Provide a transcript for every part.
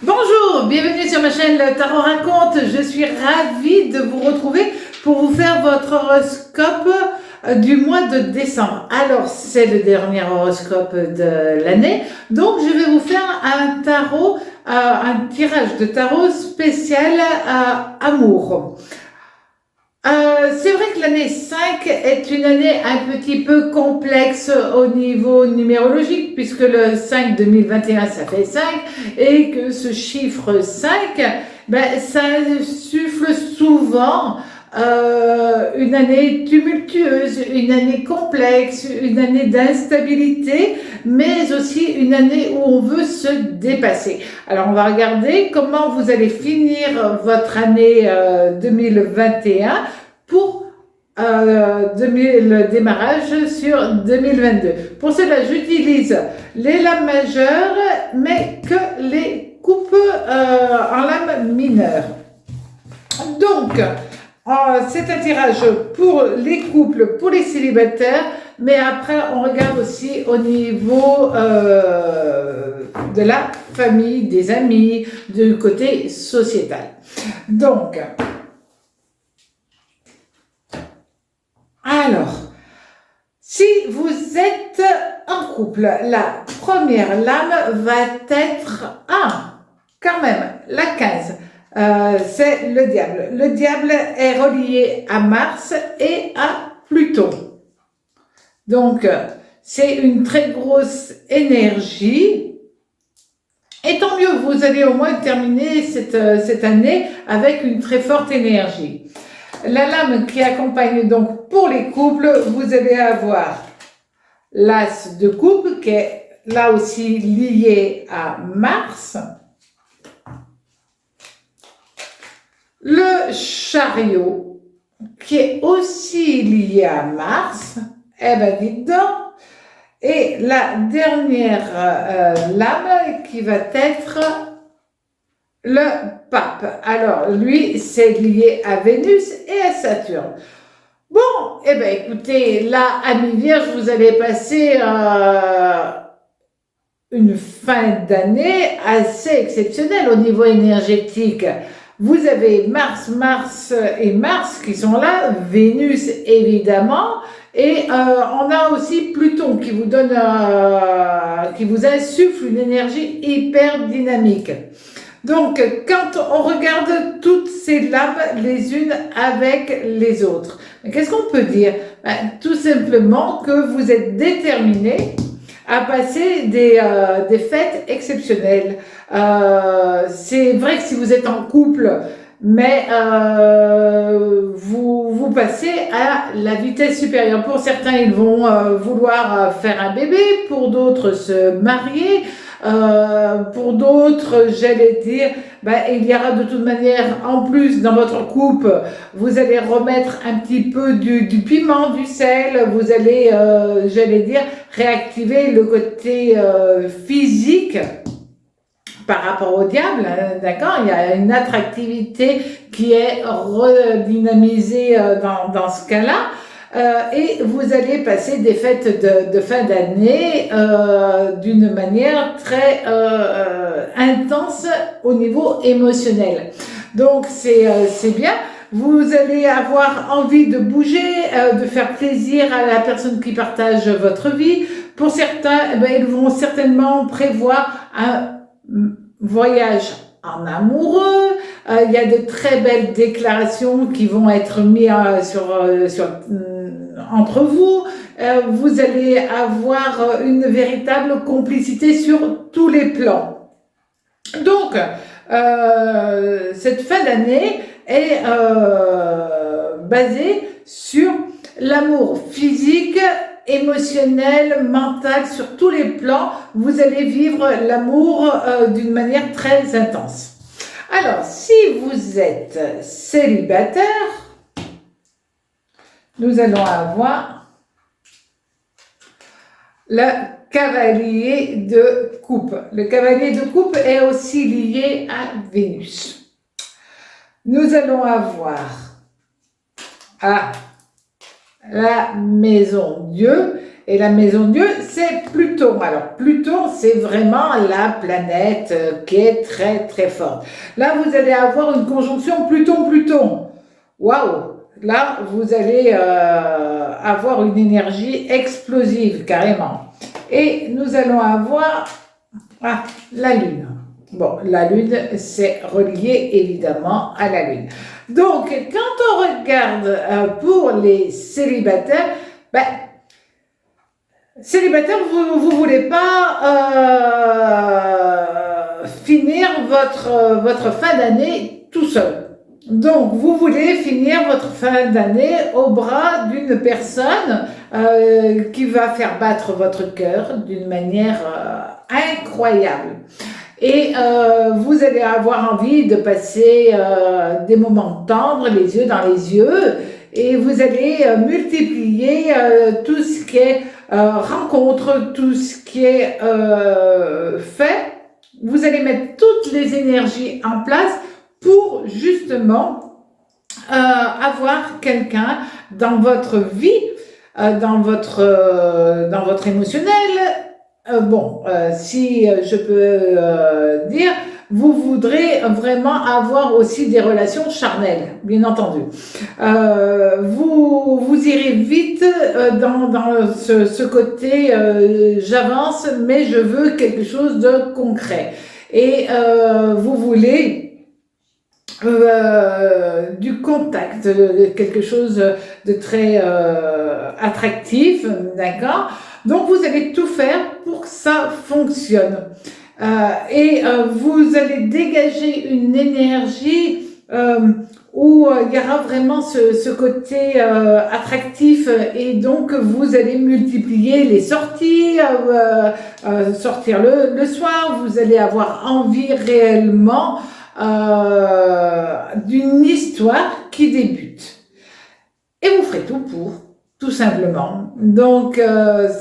Bonjour, bienvenue sur ma chaîne Le Tarot Raconte. Je suis ravie de vous retrouver pour vous faire votre horoscope du mois de décembre. Alors, c'est le dernier horoscope de l'année, donc je vais vous faire un tarot, un tirage de tarot spécial amour. C'est vrai que l'année 5 est une année un petit peu complexe au niveau numérologique, puisque le 5 2021 ça fait 5, et que ce chiffre 5, ça insuffle souvent une année tumultueuse, une année complexe, une année d'instabilité, mais aussi une année où on veut se dépasser. Alors on va regarder comment vous allez finir votre année 2021 pour le démarrage sur 2022. Pour cela, j'utilise les lames majeures, mais que les coupes en lames mineures. Donc, c'est un tirage pour les couples, pour les célibataires, mais après, on regarde aussi au niveau de la famille, des amis, du côté sociétal. Donc, alors, si vous êtes en couple, la première lame va être, quand même, la 15. C'est le diable. Le diable est relié à Mars et à Pluton. Donc, c'est une très grosse énergie. Et tant mieux, vous allez au moins terminer cette année avec une très forte énergie. La lame qui accompagne donc pour les couples, vous allez avoir l'as de coupe qui est là aussi lié à Mars. Le chariot qui est aussi lié à Mars. Eh ben dites donc. Et la dernière lame qui va être le pape. Alors, lui, c'est lié à Vénus et à Saturne. Bon, eh bien, écoutez, là, amis vierges, vous allez passer une fin d'année assez exceptionnelle au niveau énergétique. Vous avez Mars et Mars qui sont là, Vénus évidemment, et on a aussi Pluton qui vous donne, qui vous insuffle une énergie hyper dynamique. Donc, quand on regarde toutes ces lames les unes avec les autres, qu'est-ce qu'on peut dire? Tout simplement que vous êtes déterminés à passer des fêtes exceptionnelles. C'est vrai que si vous êtes en couple, mais vous passez à la vitesse supérieure. Pour certains, ils vont vouloir faire un bébé, pour d'autres se marier. Pour d'autres, j'allais dire, il y aura de toute manière, en plus, dans votre couple, vous allez remettre un petit peu du piment, du sel, vous allez, j'allais dire, réactiver le côté physique par rapport au diable, hein, d'accord? Il y a une attractivité qui est redynamisée dans ce cas-là. Et vous allez passer des fêtes de fin d'année d'une manière très intense au niveau émotionnel. Donc c'est bien. Vous allez avoir envie de bouger, de faire plaisir à la personne qui partage votre vie. Pour certains, ils vont certainement prévoir un voyage en amoureux. Il y a de très belles déclarations qui vont être mises entre vous. Vous allez avoir une véritable complicité sur tous les plans. Donc, cette fin d'année est basée sur l'amour physique, émotionnel, mental, sur tous les plans. Vous allez vivre l'amour d'une manière très intense. Alors, si vous êtes célibataire, nous allons avoir le cavalier de coupe. Le cavalier de coupe est aussi lié à Vénus. Nous allons avoir la maison Dieu Et la maison de Dieu, c'est Pluton. Alors, Pluton, c'est vraiment la planète qui est très, très forte. Là, vous allez avoir une conjonction Pluton-Pluton. Waouh! Là, vous allez avoir une énergie explosive, carrément. Et nous allons avoir la Lune. Bon, la Lune, c'est relié évidemment à la Lune. Donc, quand on regarde pour les célibataires, célibataire, vous voulez pas finir votre fin d'année tout seul. Donc, vous voulez finir votre fin d'année au bras d'une personne qui va faire battre votre cœur d'une manière incroyable. Et vous allez avoir envie de passer des moments tendres, les yeux dans les yeux, et vous allez multiplier tout ce qui est rencontre, tout ce qui est fait. Vous allez mettre toutes les énergies en place pour justement avoir quelqu'un dans votre vie, dans votre émotionnel. Si je peux dire, vous voudrez vraiment avoir aussi des relations charnelles, bien entendu. Vous irez vite dans ce côté j'avance, mais je veux quelque chose de concret. Et vous voulez du contact, quelque chose de très attractif, d'accord? Donc vous allez tout faire pour que ça fonctionne. Vous allez dégager une énergie où il y aura vraiment ce côté attractif, et donc vous allez multiplier les sorties, sortir le soir, vous allez avoir envie réellement d'une histoire qui débute. Et vous ferez tout pour, tout simplement. Donc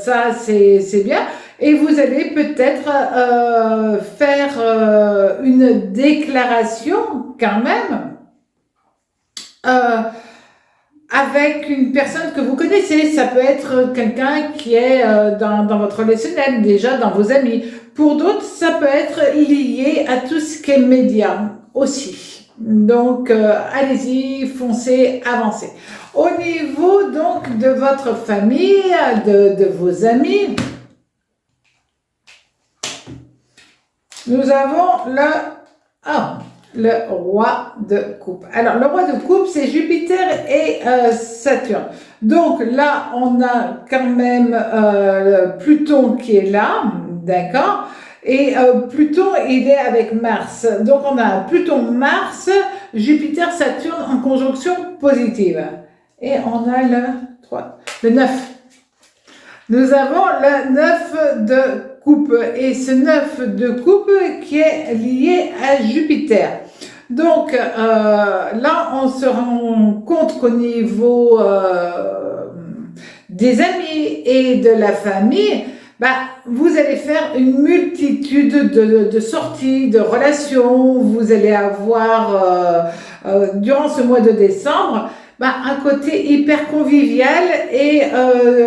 ça c'est bien. Et vous allez peut-être faire une déclaration quand même avec une personne que vous connaissez. Ça peut être quelqu'un qui est dans votre relationnel, déjà dans vos amis. Pour d'autres, ça peut être lié à tout ce qui est média aussi. Donc, allez-y, foncez, avancez. Au niveau donc de votre famille, de vos amis, nous avons le roi de coupe. Alors, le roi de coupe, c'est Jupiter et Saturne. Donc là, on a quand même Pluton qui est là, d'accord? Et Pluton, il est avec Mars. Donc, on a Pluton, Mars, Jupiter, Saturne en conjonction positive. Et on a le 9. Nous avons le 9 de coupe. Et ce 9 de coupe qui est lié à Jupiter. Donc, là, on se rend compte qu'au niveau des amis et de la famille, vous allez faire une multitude de sorties, de relations. Vous allez avoir, durant ce mois de décembre, un côté hyper convivial, et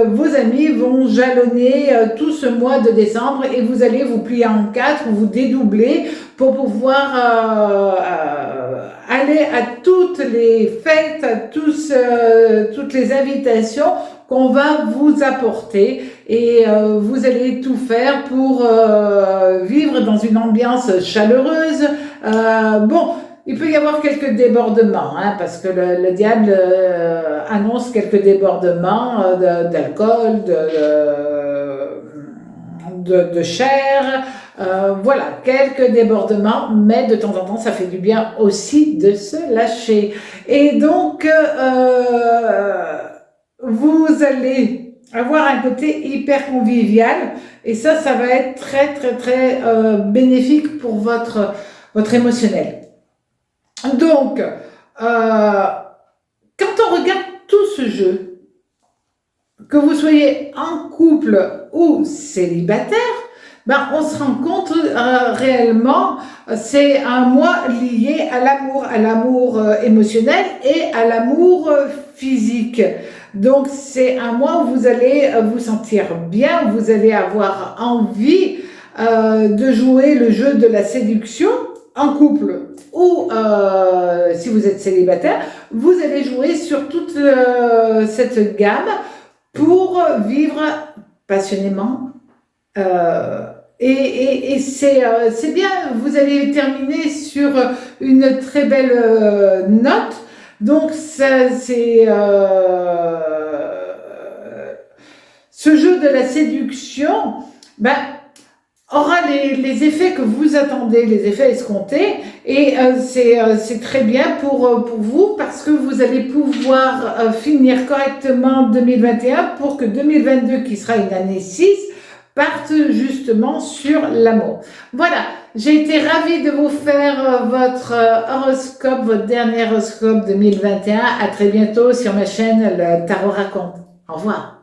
vos amis vont jalonner tout ce mois de décembre, et vous allez vous plier en quatre ou vous dédoubler pour pouvoir aller à toutes les fêtes, à toutes les invitations qu'on va vous apporter, et vous allez tout faire pour vivre dans une ambiance chaleureuse. Il peut y avoir quelques débordements, parce que le diable annonce quelques débordements d'alcool, de chair, voilà, quelques débordements, mais de temps en temps, ça fait du bien aussi de se lâcher. Et donc, vous allez avoir un côté hyper convivial, et ça va être très, très, très bénéfique pour votre émotionnel. Donc, quand on regarde tout ce jeu, que vous soyez en couple ou célibataire, on se rend compte réellement, c'est un mois lié à l'amour émotionnel et à l'amour physique. Donc, c'est un mois où vous allez vous sentir bien, vous allez avoir envie de jouer le jeu de la séduction en couple ou si vous êtes célibataire, vous allez jouer sur toute cette gamme pour vivre passionnément. Et c'est bien, vous allez terminer sur une très belle note. Donc, ça, c'est ce jeu de la séduction, ben, aura les effets que vous attendez, les effets escomptés, et c'est très bien pour vous parce que vous allez pouvoir finir correctement 2021 pour que 2022, qui sera une année 6, parte justement sur l'amour. Voilà, j'ai été ravie de vous faire votre horoscope, votre dernier horoscope 2021. À très bientôt sur ma chaîne Le Tarot Raconte. Au revoir.